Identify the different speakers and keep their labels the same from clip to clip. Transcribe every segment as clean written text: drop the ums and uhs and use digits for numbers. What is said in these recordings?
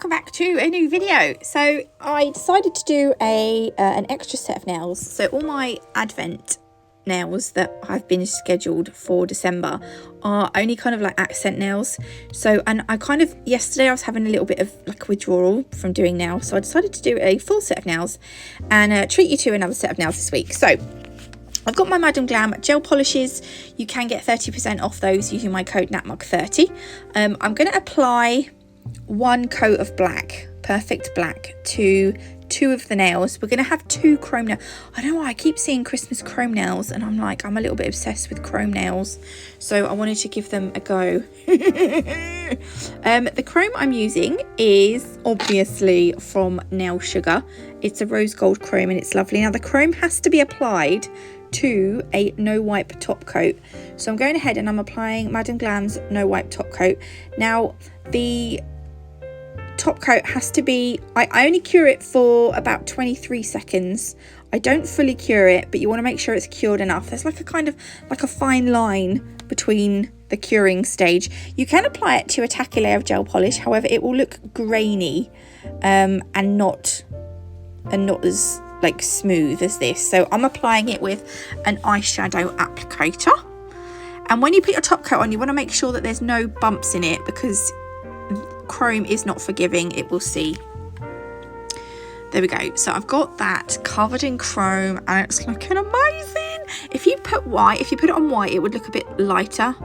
Speaker 1: welcome back to a new video. So I decided to do an extra set of nails. So all my advent nails that I've been scheduled for December are only kind of like accent nails. So, and I kind of, yesterday I was having a little bit of like withdrawal from doing nails, so I decided to do a full set of nails and treat you to another set of nails this week. So I've got my Madam Glam gel polishes. You can get 30% off those using my code NATMUG30. I'm going to apply one coat of black, perfect black, to two of the nails. We're going to have two chrome nails. I don't know why I keep seeing Christmas chrome nails, and I'm a little bit obsessed with chrome nails, so I wanted to give them a go. The chrome I'm using is obviously from Nail Sugar. It's a rose gold chrome and it's lovely. Now the chrome has to be applied to a no wipe top coat, so I'm going ahead and I'm applying Madam Glam's no wipe top coat. Now the top coat has to be, I only cure it for about 23 seconds. I don't fully cure it, but you want to make sure it's cured enough. There's like a kind of like a fine line between the curing stage. You can apply it to a tacky layer of gel polish, however it will look grainy and not as like smooth as this. So I'm applying it with an eyeshadow applicator, and when you put your top coat on, you want to make sure that there's no bumps in it, because chrome is not forgiving, it will see. There we go. So I've got that covered in chrome and it's looking amazing. If you put it on white, it would look a bit lighter.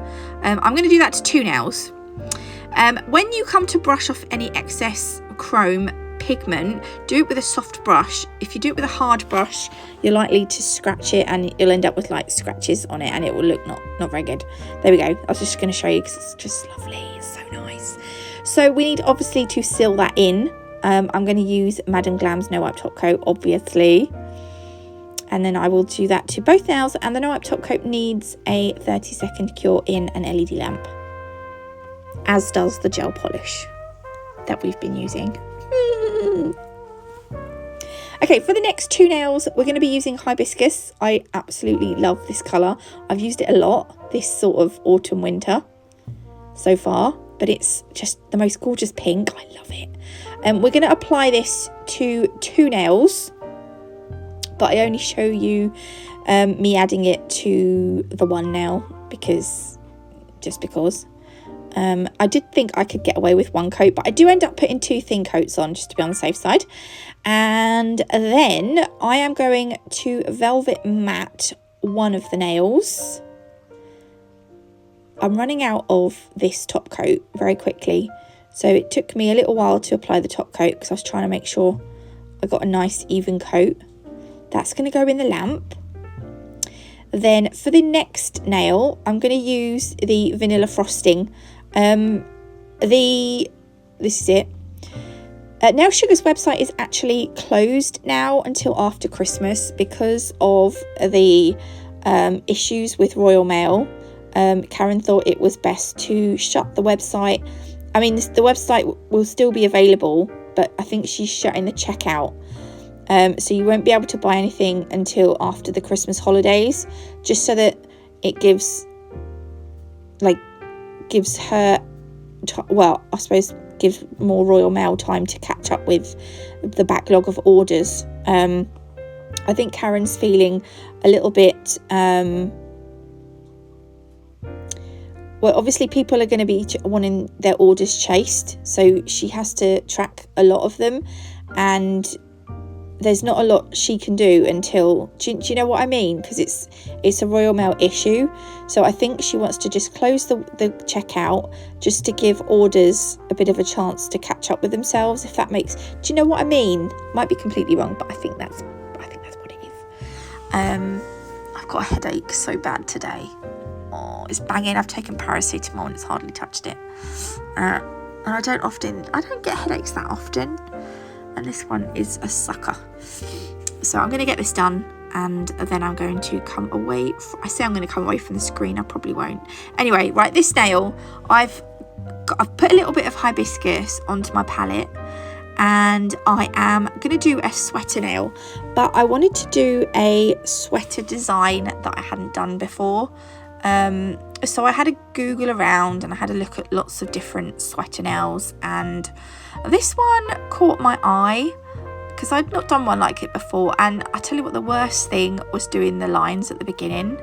Speaker 1: I'm going to do that to two nails. When you come to brush off any excess chrome pigment, do it with a soft brush. If you do it with a hard brush, you're likely to scratch it and you'll end up with like scratches on it and it will look not very good. There we go. I was just going to show you because it's just lovely. It's so nice. So we need obviously to seal that in. I'm going to use Madam Glam's no wipe top coat, obviously, and then I will do that to both nails. And the no wipe top coat needs a 30-second cure in an LED lamp, as does the gel polish that we've been using. Okay, for the next two nails, we're going to be using Hibiscus. I absolutely love this colour. I've used it a lot this sort of autumn winter so far, but it's just the most gorgeous pink. I love it. We're going to apply this to two nails, but I only show you me adding it to the one nail because I did think I could get away with one coat, but I do end up putting two thin coats on just to be on the safe side. And then I am going to velvet matte one of the nails. I'm running out of this top coat very quickly, so it took me a little while to apply the top coat because I was trying to make sure I got a nice even coat. That's going to go in the lamp. Then for the next nail, I'm going to use the vanilla frosting. This is it. Nail Sugar's website is actually closed now until after Christmas because of the issues with Royal Mail. Karen thought it was best to shut the website. I mean, the website will still be available, but I think she's shutting the checkout. So you won't be able to buy anything until after the Christmas holidays, just so that it gives her, well, I suppose gives more Royal Mail time to catch up with the backlog of orders. I think Karen's feeling a little bit, well, obviously people are going to be wanting their orders chased, so she has to track a lot of them, and there's not a lot she can do until, do you know what I mean? Because it's a Royal Mail issue. So I think she wants to just close the checkout just to give orders a bit of a chance to catch up with themselves, if that makes, do you know what I mean? Might be completely wrong, but I think that's what it is. I've got a headache so bad today. Oh, it's banging. I've taken paracetamol and it's hardly touched it. And I don't get headaches that often. And this one is a sucker. So I'm going to get this done, and then I'm going to come away. I say I'm going to come away from the screen. I probably won't. Anyway, right, this nail, I've put a little bit of hibiscus onto my palette, and I am going to do a sweater nail. But I wanted to do a sweater design that I hadn't done before. So I had a Google around and I had a look at lots of different sweater nails, and this one caught my eye because I'd not done one like it before. And I tell you what, the worst thing was doing the lines at the beginning.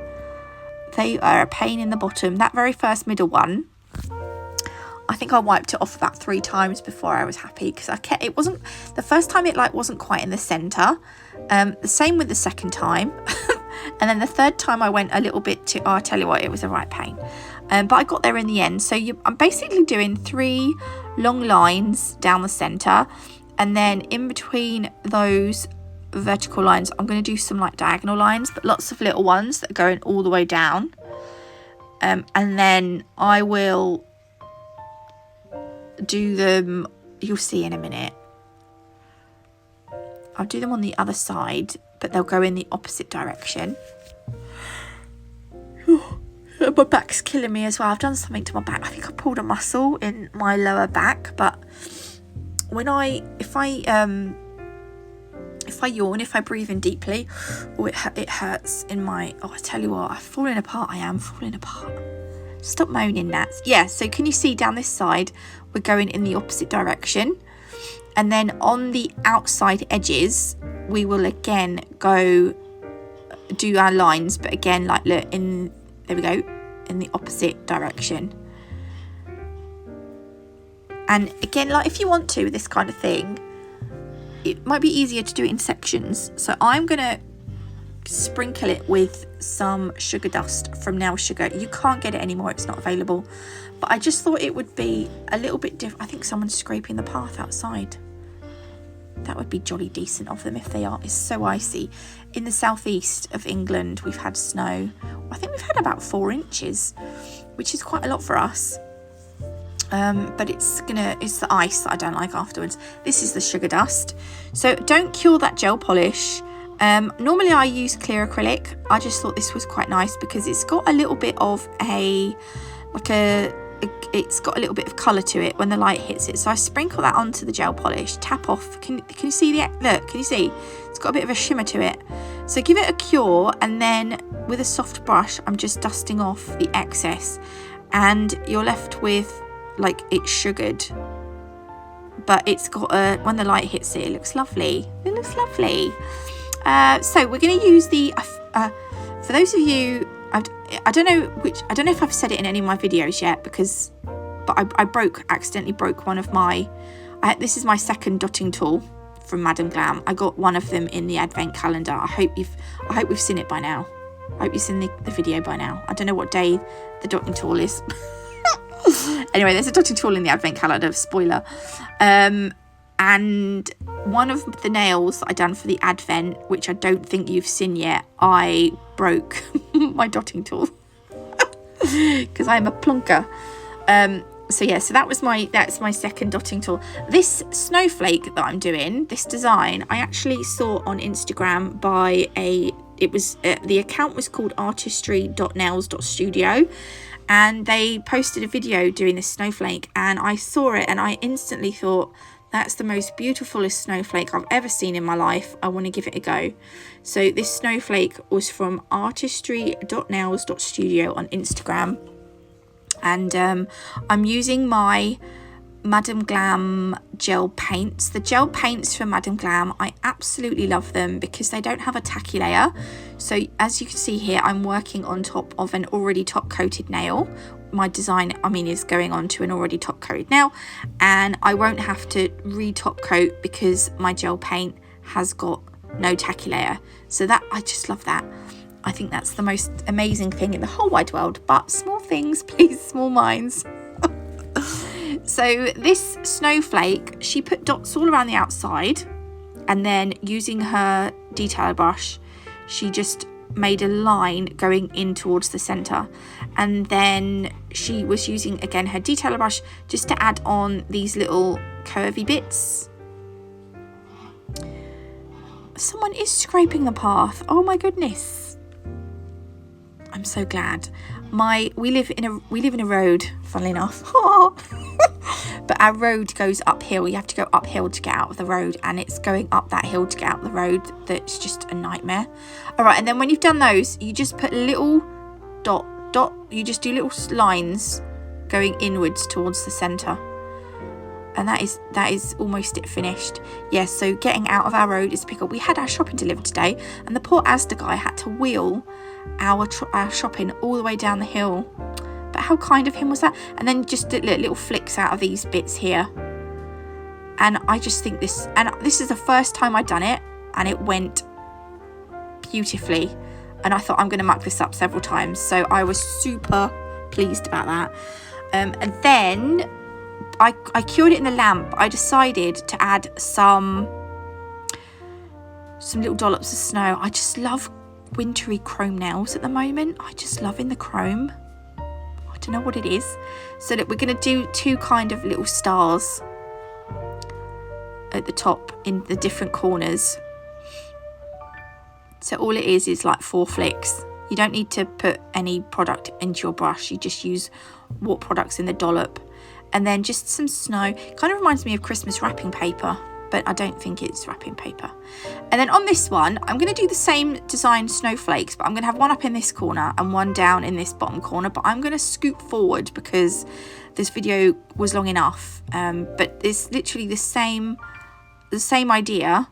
Speaker 1: They are a pain in the bottom. That very first middle one, I think I wiped it off about 3 times before I was happy, because it wasn't, the first time it like wasn't quite in the centre. The same with the second time. And then the third time I went a little bit too, I tell you what, it was a right pain. But I got there in the end. So I'm basically doing 3 long lines down the centre, and then in between those vertical lines I'm going to do some like diagonal lines, but lots of little ones that are going all the way down. And then I will do them, you'll see in a minute. I'll do them on the other side, but they'll go in the opposite direction. My back's killing me as well. I've done something to my back. I think I pulled a muscle in my lower back, but if I yawn, if I breathe in deeply, it hurts in my, I tell you what, I'm falling apart. I am falling apart. Stop moaning, Nats. Yeah, so can you see down this side, we're going in the opposite direction. And then on the outside edges, we will again go do our lines, but again, like look, there we go, in the opposite direction. And again, like if you want to, this kind of thing, it might be easier to do it in sections. So I'm gonna sprinkle it with some sugar dust from Nail Sugar. You can't get it anymore, it's not available, but I just thought it would be a little bit different. I think someone's scraping the path outside. That would be jolly decent of them if they are. It's so icy. In the southeast of England, we've had snow. I think we've had about 4 inches, which is quite a lot for us. But it's the ice that I don't like afterwards. This is the sugar dust. So don't cure that gel polish. Normally I use clear acrylic. I just thought this was quite nice because it's got a little bit of it's got a little bit of colour to it when the light hits it. So I sprinkle that onto the gel polish, tap off. Can you see look, can you see? It's got a bit of a shimmer to it. So give it a cure, and then with a soft brush, I'm just dusting off the excess, and you're left with like it's sugared, but it's got when the light hits it, it looks lovely. It looks lovely. So we're going to use the for those of you, I don't know if I've said it in any of my videos yet, but I accidentally broke one of my, this is my second dotting tool from Madam Glam. I got one of them in the advent calendar. I hope we've seen it by now. I hope you've seen the video by now. I don't know what day the dotting tool is. Anyway, there's a dotting tool in the advent calendar, spoiler. And one of the nails that I done for the advent, which I don't think you've seen yet, I broke my dotting tool because I'm a plonker. So yeah, so that's my second dotting tool. This snowflake that I'm doing, this design, I actually saw on Instagram by the account was called artistry.nails.studio, and they posted a video doing this snowflake, and I saw it and I instantly thought, that's the most beautifulest snowflake I've ever seen in my life. I want to give it a go. So this snowflake was from artistry.nails.studio on Instagram. And I'm using my Madam Glam gel paints. The gel paints from Madam Glam, I absolutely love them because they don't have a tacky layer. So as you can see here, I'm working on top of an already top coated nail. My design, is going on to an already top coated nail, and I won't have to re-top coat because my gel paint has got no tacky layer. So that, I just love that. I think that's the most amazing thing in the whole wide world, but small things, please, small minds. So this snowflake, she put dots all around the outside, and then using her detailer brush, she just made a line going in towards the center, and then she was using again her detailer brush just to add on these little curvy bits. Someone is scraping the path. Oh my goodness, I'm so glad. We live in a road, funnily enough. But our road goes uphill. You have to go uphill to get out of the road, and it's going up that hill to get out of the road that's just a nightmare. All right, and then when you've done those, you just put a little dot you just do little lines going inwards towards the centre. And that is almost it finished. Yes, so getting out of our road is a pickle. We had our shopping delivered today, and the poor Asda guy had to wheel our shopping all the way down the hill. But how kind of him was that? And then just little flicks out of these bits here. And I just think this is the first time I'd done it, and it went beautifully. And I thought, I'm going to muck this up several times. So I was super pleased about that. And then I cured it in the lamp. I decided to add some little dollops of snow. I just love wintry chrome nails at the moment. I just love in the chrome. I don't know what it is. So that we're going to do 2 kind of little stars at the top in the different corners. So all it is like 4 flicks. You don't need to put any product into your brush. You just use what product's in the dollop. And then just some snow. Kind of reminds me of Christmas wrapping paper, but I don't think it's wrapping paper. And then on this one, I'm going to do the same design snowflakes, but I'm going to have one up in this corner and one down in this bottom corner. But I'm going to scoot forward because this video was long enough. But it's literally the same idea,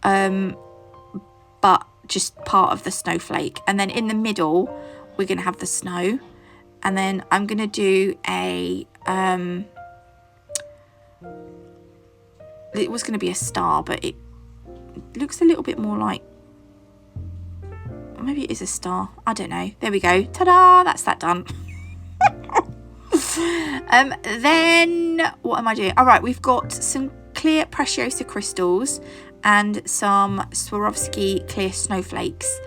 Speaker 1: but just part of the snowflake. And then in the middle, we're going to have the snow. And then I'm going to do a it was going to be a star, but it looks a little bit more like, maybe it is a star, I don't know. There we go, ta-da, that's that done. Then what am I doing? All right, we've got some clear Preciosa crystals and some Swarovski clear snowflakes.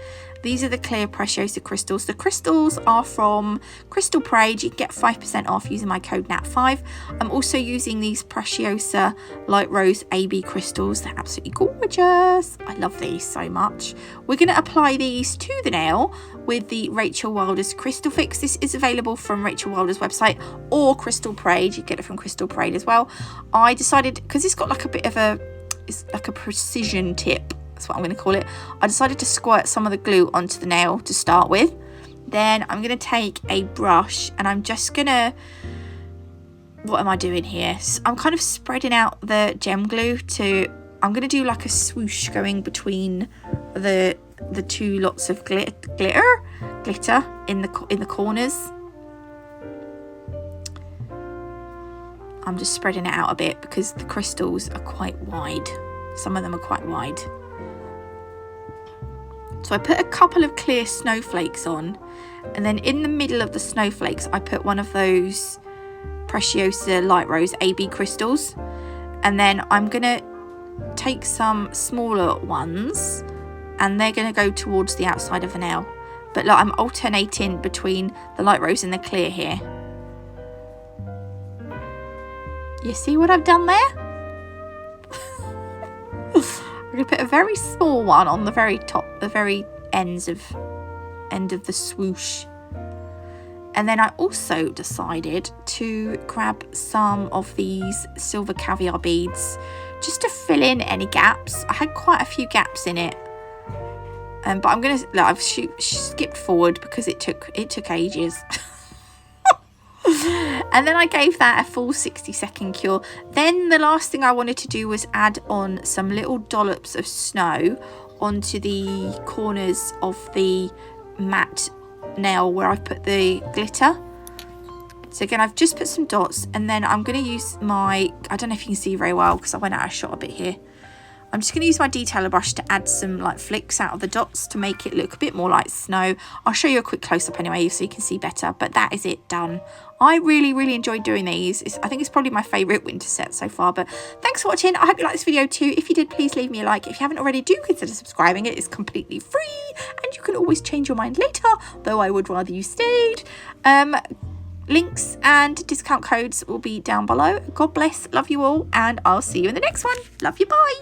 Speaker 1: These are the clear Preciosa crystals. The crystals are from Crystal Parade. You can get 5% off using my code NAT5. I'm also using these Preciosa Light Rose AB crystals. They're absolutely gorgeous. I love these so much. We're going to apply these to the nail with the Rachel Wilder's Crystal Fix. This is available from Rachel Wilder's website or Crystal Parade. You get it from Crystal Parade as well. I decided, because it's got like a bit of it's like a precision tip. That's what I'm going to call it. I decided to squirt some of the glue onto the nail to start with. Then I'm going to take a brush and I'm just going to, what am I doing here? So I'm kind of spreading out the gem glue I'm going to do like a swoosh going between the 2 lots of glitter in the corners. I'm just spreading it out a bit because the crystals are quite wide. Some of them are quite wide. So I put a couple of clear snowflakes on, and then in the middle of the snowflakes I put one of those Preciosa Light Rose AB crystals, and then I'm going to take some smaller ones and they're going to go towards the outside of the nail. But like I'm alternating between the light rose and the clear here. You see what I've done there? I'm going to put a very small one on the very top, the very end of the swoosh. And then I also decided to grab some of these silver caviar beads just to fill in any gaps. I had quite a few gaps in it. But I'm going to, I've skipped forward because it took ages. And then I gave that a full 60-second cure. Then the last thing I wanted to do was add on some little dollops of snow onto the corners of the matte nail where I've put the glitter. So again, I've just put some dots, and then I'm going to use my, I don't know if you can see very well because I went out of shot a bit here. I'm just going to use my detailer brush to add some like flicks out of the dots to make it look a bit more like snow. I'll show you a quick close-up anyway so you can see better, but that is it done. I really enjoyed doing these. I think it's probably my favourite winter set so far, but thanks for watching. I hope you liked this video too. If you did, please leave me a like. If you haven't already, do consider subscribing. It is completely free and you can always change your mind later, though I would rather you stayed. Links and discount codes will be down below. God bless, love you all, and I'll see you in the next one. Love you, bye.